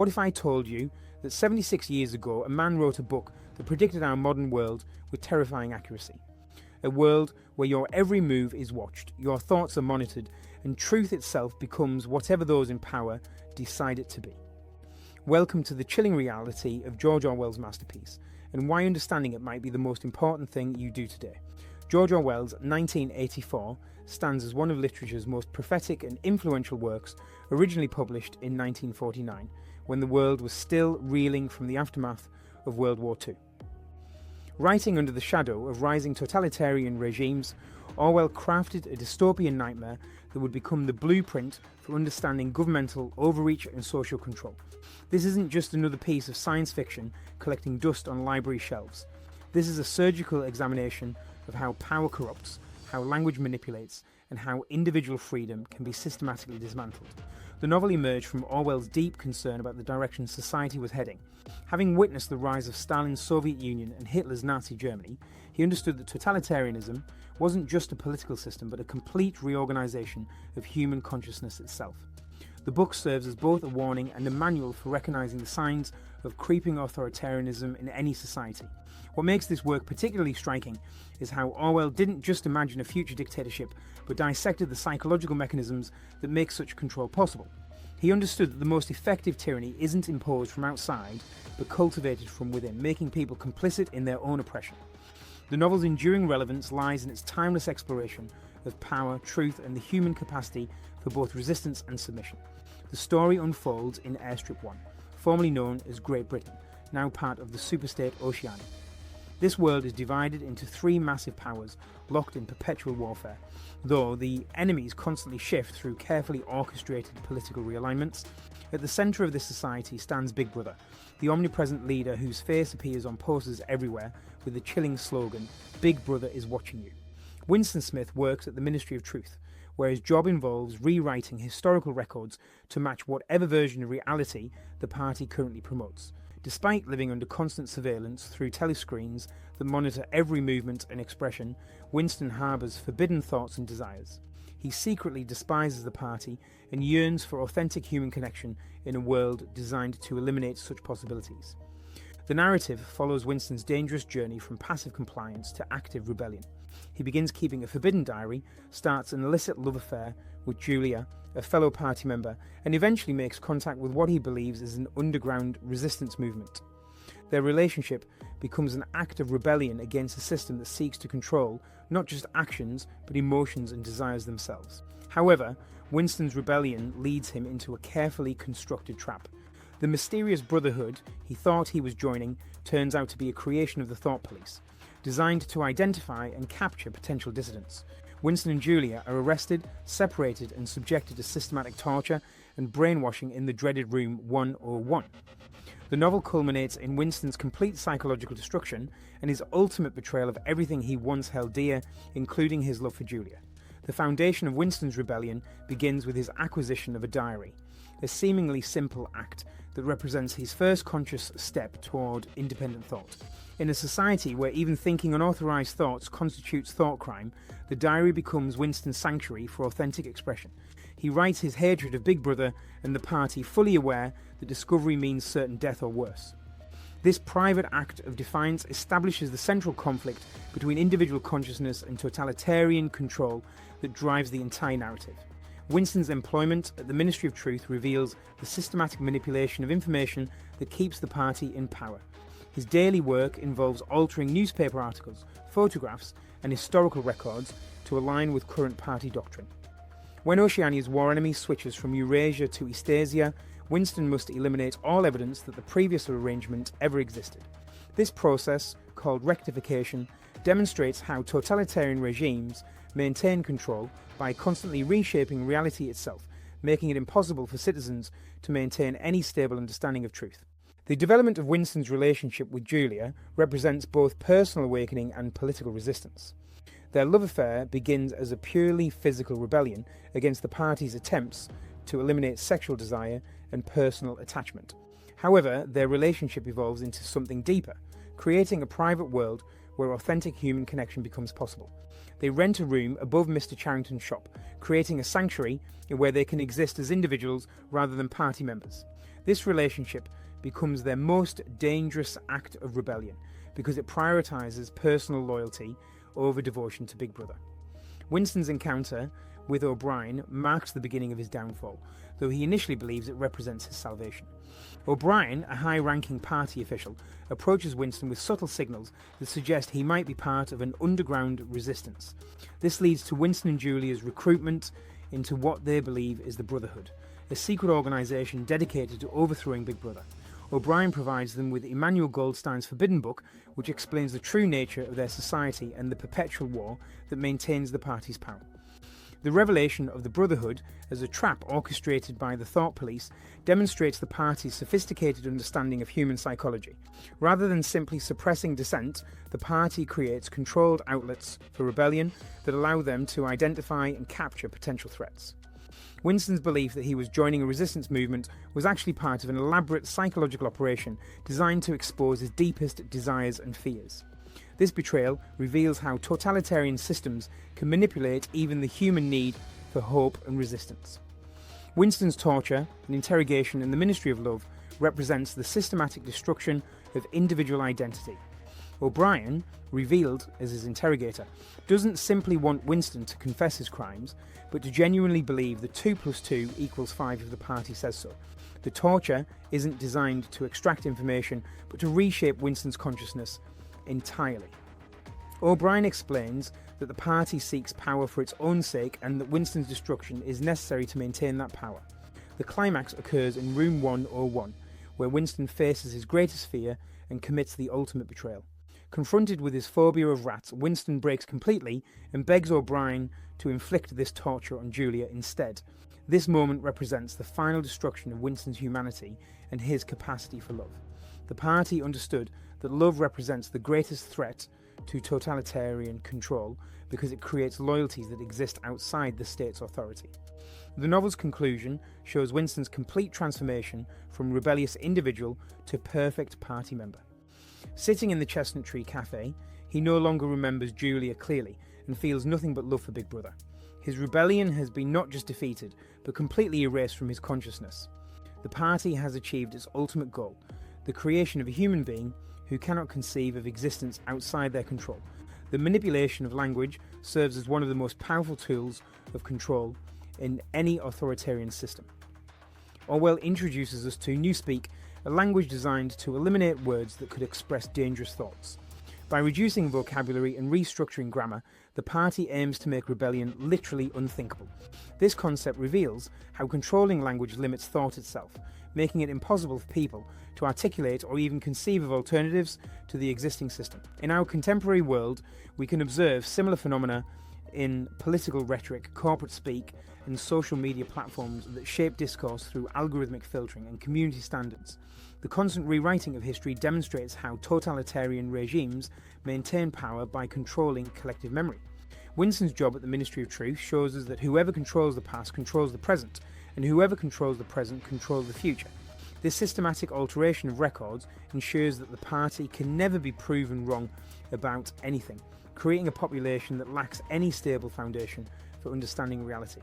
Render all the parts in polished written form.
What if I told you that 76 years ago a man wrote a book that predicted our modern world with terrifying accuracy? A world where your every move is watched, your thoughts are monitored, and truth itself becomes whatever those in power decide it to be. Welcome to the chilling reality of George Orwell's masterpiece, and why understanding it might be the most important thing you do today. George Orwell's 1984 stands as one of literature's most prophetic and influential works, originally published in 1949, when the world was still reeling from the aftermath of World War II. Writing under the shadow of rising totalitarian regimes, Orwell crafted a dystopian nightmare that would become the blueprint for understanding governmental overreach and social control. This isn't just another piece of science fiction collecting dust on library shelves. This is a surgical examination of how power corrupts, how language manipulates, and how individual freedom can be systematically dismantled. The novel emerged from Orwell's deep concern about the direction society was heading. Having witnessed the rise of Stalin's Soviet Union and Hitler's Nazi Germany, he understood that totalitarianism wasn't just a political system but a complete reorganization of human consciousness itself. The book serves as both a warning and a manual for recognizing the signs of creeping authoritarianism in any society. What makes this work particularly striking is how Orwell didn't just imagine a future dictatorship, but dissected the psychological mechanisms that make such control possible. He understood that the most effective tyranny isn't imposed from outside, but cultivated from within, making people complicit in their own oppression. The novel's enduring relevance lies in its timeless exploration of power, truth, and the human capacity for both resistance and submission. The story unfolds in Airstrip One, formerly known as Great Britain, now part of the superstate Oceania. This world is divided into three massive powers, locked in perpetual warfare, though the enemies constantly shift through carefully orchestrated political realignments. At the centre of this society stands Big Brother, the omnipresent leader whose face appears on posters everywhere with the chilling slogan, "Big Brother is watching you." Winston Smith works at the Ministry of Truth, where his job involves rewriting historical records to match whatever version of reality the party currently promotes. Despite living under constant surveillance through telescreens that monitor every movement and expression, Winston harbours forbidden thoughts and desires. He secretly despises the party and yearns for authentic human connection in a world designed to eliminate such possibilities. The narrative follows Winston's dangerous journey from passive compliance to active rebellion. He begins keeping a forbidden diary, starts an illicit love affair with Julia, a fellow party member, and eventually makes contact with what he believes is an underground resistance movement. Their relationship becomes an act of rebellion against a system that seeks to control not just actions, but emotions and desires themselves. However, Winston's rebellion leads him into a carefully constructed trap. The mysterious brotherhood he thought he was joining turns out to be a creation of the thought police, designed to identify and capture potential dissidents. Winston and Julia are arrested, separated, and subjected to systematic torture and brainwashing in the dreaded Room 101. The novel culminates in Winston's complete psychological destruction and his ultimate betrayal of everything he once held dear, including his love for Julia. The foundation of Winston's rebellion begins with his acquisition of a diary, a seemingly simple act that represents his first conscious step toward independent thought. In a society where even thinking unauthorized thoughts constitutes thought crime, the diary becomes Winston's sanctuary for authentic expression. He writes his hatred of Big Brother and the party, fully aware that discovery means certain death or worse. This private act of defiance establishes the central conflict between individual consciousness and totalitarian control that drives the entire narrative. Winston's employment at the Ministry of Truth reveals the systematic manipulation of information that keeps the party in power. His daily work involves altering newspaper articles, photographs, and historical records to align with current party doctrine. When Oceania's war enemy switches from Eurasia to Eastasia, Winston must eliminate all evidence that the previous arrangement ever existed. This process, called rectification, demonstrates how totalitarian regimes maintain control by constantly reshaping reality itself, making it impossible for citizens to maintain any stable understanding of truth. The development of Winston's relationship with Julia represents both personal awakening and political resistance. Their love affair begins as a purely physical rebellion against the party's attempts to eliminate sexual desire and personal attachment. However, their relationship evolves into something deeper, creating a private world where authentic human connection becomes possible. They rent a room above Mr. Charrington's shop, creating a sanctuary where they can exist as individuals rather than party members. This relationship becomes their most dangerous act of rebellion because it prioritises personal loyalty over devotion to Big Brother. Winston's encounter with O'Brien marks the beginning of his downfall, though he initially believes it represents his salvation. O'Brien, a high-ranking party official, approaches Winston with subtle signals that suggest he might be part of an underground resistance. This leads to Winston and Julia's recruitment into what they believe is the Brotherhood, a secret organisation dedicated to overthrowing Big Brother. O'Brien provides them with Emmanuel Goldstein's Forbidden Book, which explains the true nature of their society and the perpetual war that maintains the party's power. The revelation of the Brotherhood as a trap orchestrated by the Thought Police demonstrates the party's sophisticated understanding of human psychology. Rather than simply suppressing dissent, the party creates controlled outlets for rebellion that allow them to identify and capture potential threats. Winston's belief that he was joining a resistance movement was actually part of an elaborate psychological operation designed to expose his deepest desires and fears. This betrayal reveals how totalitarian systems can manipulate even the human need for hope and resistance. Winston's torture and interrogation in the Ministry of Love represents the systematic destruction of individual identity. O'Brien, revealed as his interrogator, doesn't simply want Winston to confess his crimes, but to genuinely believe that 2 + 2 = 5 if the party says so. The torture isn't designed to extract information, but to reshape Winston's consciousness entirely. O'Brien explains that the party seeks power for its own sake and that Winston's destruction is necessary to maintain that power. The climax occurs in room 101, where Winston faces his greatest fear and commits the ultimate betrayal. Confronted with his phobia of rats, Winston breaks completely and begs O'Brien to inflict this torture on Julia instead. This moment represents the final destruction of Winston's humanity and his capacity for love. The party understood that love represents the greatest threat to totalitarian control because it creates loyalties that exist outside the state's authority. The novel's conclusion shows Winston's complete transformation from rebellious individual to perfect party member. Sitting in the Chestnut Tree Cafe, he no longer remembers Julia clearly and feels nothing but love for Big Brother. His rebellion has been not just defeated, but completely erased from his consciousness. The party has achieved its ultimate goal, the creation of a human being who cannot conceive of existence outside their control. The manipulation of language serves as one of the most powerful tools of control in any authoritarian system. Orwell introduces us to Newspeak, a language designed to eliminate words that could express dangerous thoughts. By reducing vocabulary and restructuring grammar, the party aims to make rebellion literally unthinkable. This concept reveals how controlling language limits thought itself, making it impossible for people to articulate or even conceive of alternatives to the existing system. In our contemporary world, we can observe similar phenomena in political rhetoric, corporate speak, and social media platforms that shape discourse through algorithmic filtering and community standards. The constant rewriting of history demonstrates how totalitarian regimes maintain power by controlling collective memory. Winston's job at the Ministry of Truth shows us that whoever controls the past controls the present, and whoever controls the present controls the future. This systematic alteration of records ensures that the party can never be proven wrong about anything, creating a population that lacks any stable foundation for understanding reality.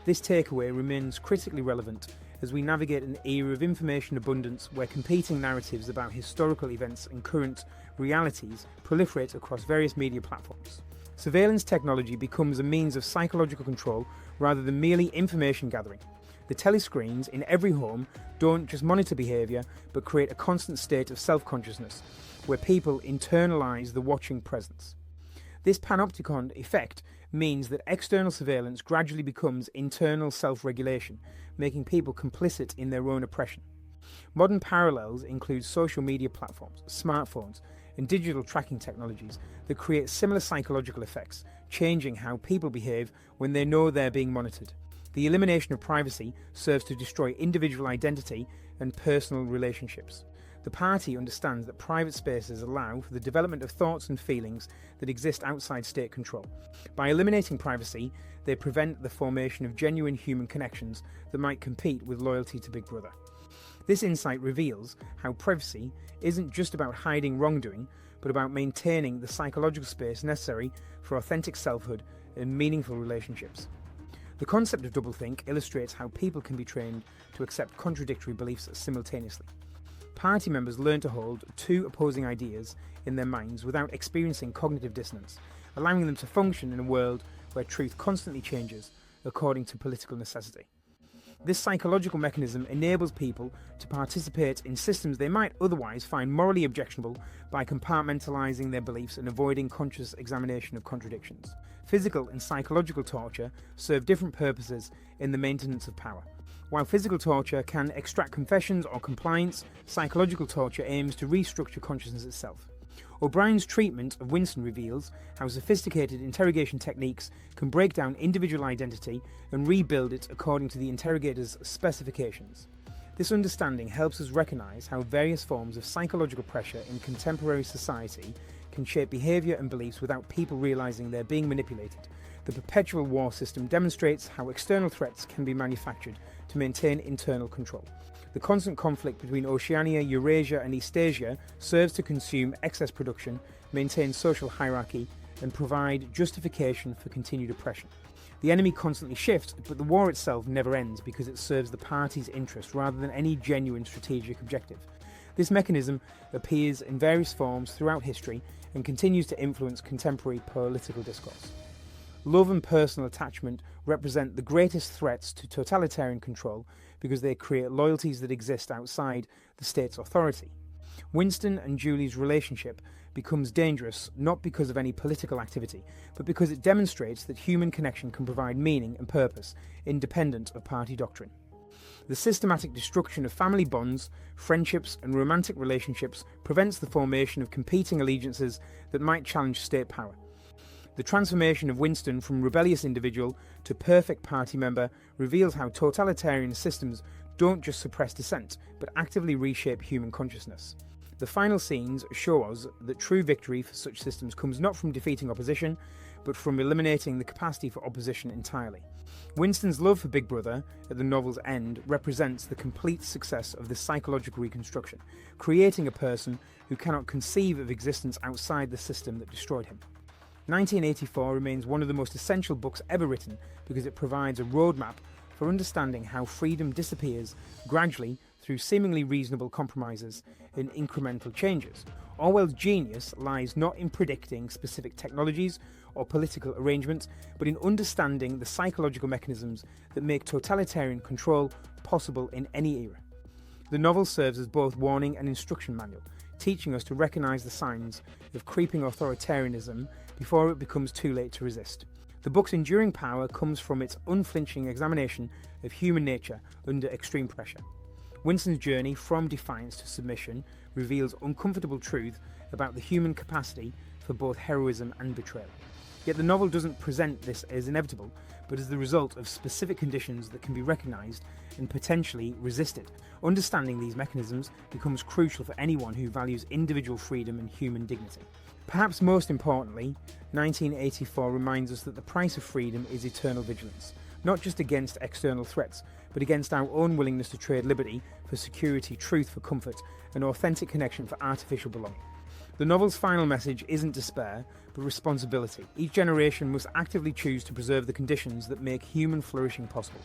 This takeaway remains critically relevant as we navigate an era of information abundance where competing narratives about historical events and current realities proliferate across various media platforms. Surveillance technology becomes a means of psychological control rather than merely information gathering. The telescreens in every home don't just monitor behaviour, but create a constant state of self-consciousness, where people internalise the watching presence. This panopticon effect means that external surveillance gradually becomes internal self-regulation, making people complicit in their own oppression. Modern parallels include social media platforms, smartphones, and digital tracking technologies that create similar psychological effects, changing how people behave when they know they're being monitored. The elimination of privacy serves to destroy individual identity and personal relationships. The party understands that private spaces allow for the development of thoughts and feelings that exist outside state control. By eliminating privacy, they prevent the formation of genuine human connections that might compete with loyalty to Big Brother. This insight reveals how privacy isn't just about hiding wrongdoing, but about maintaining the psychological space necessary for authentic selfhood and meaningful relationships. The concept of doublethink illustrates how people can be trained to accept contradictory beliefs simultaneously. Party members learn to hold two opposing ideas in their minds without experiencing cognitive dissonance, allowing them to function in a world where truth constantly changes according to political necessity. This psychological mechanism enables people to participate in systems they might otherwise find morally objectionable by compartmentalizing their beliefs and avoiding conscious examination of contradictions. Physical and psychological torture serve different purposes in the maintenance of power. While physical torture can extract confessions or compliance, psychological torture aims to restructure consciousness itself. O'Brien's treatment of Winston reveals how sophisticated interrogation techniques can break down individual identity and rebuild it according to the interrogator's specifications. This understanding helps us recognise how various forms of psychological pressure in contemporary society can shape behaviour and beliefs without people realising they're being manipulated. The perpetual war system demonstrates how external threats can be manufactured to maintain internal control. The constant conflict between Oceania, Eurasia and Eastasia serves to consume excess production, maintain social hierarchy and provide justification for continued oppression. The enemy constantly shifts, but the war itself never ends because it serves the party's interest rather than any genuine strategic objective. This mechanism appears in various forms throughout history and continues to influence contemporary political discourse. Love and personal attachment represent the greatest threats to totalitarian control because they create loyalties that exist outside the state's authority. Winston and Julie's relationship becomes dangerous not because of any political activity, but because it demonstrates that human connection can provide meaning and purpose independent of party doctrine. The systematic destruction of family bonds, friendships and romantic relationships prevents the formation of competing allegiances that might challenge state power. The transformation of Winston from rebellious individual to perfect party member reveals how totalitarian systems don't just suppress dissent, but actively reshape human consciousness. The final scenes show us that true victory for such systems comes not from defeating opposition, but from eliminating the capacity for opposition entirely. Winston's love for Big Brother at the novel's end represents the complete success of this psychological reconstruction, creating a person who cannot conceive of existence outside the system that destroyed him. 1984 remains one of the most essential books ever written because it provides a roadmap for understanding how freedom disappears gradually through seemingly reasonable compromises and incremental changes. Orwell's genius lies not in predicting specific technologies or political arrangements, but in understanding the psychological mechanisms that make totalitarian control possible in any era. The novel serves as both warning and instruction manual, teaching us to recognise the signs of creeping authoritarianism before it becomes too late to resist. The book's enduring power comes from its unflinching examination of human nature under extreme pressure. Winston's journey from defiance to submission reveals uncomfortable truth about the human capacity for both heroism and betrayal. Yet the novel doesn't present this as inevitable, but as the result of specific conditions that can be recognised and potentially resisted. Understanding these mechanisms becomes crucial for anyone who values individual freedom and human dignity. Perhaps most importantly, 1984 reminds us that the price of freedom is eternal vigilance, not just against external threats, but against our own willingness to trade liberty for security, truth for comfort, and authentic connection for artificial belonging. The novel's final message isn't despair, but responsibility. Each generation must actively choose to preserve the conditions that make human flourishing possible.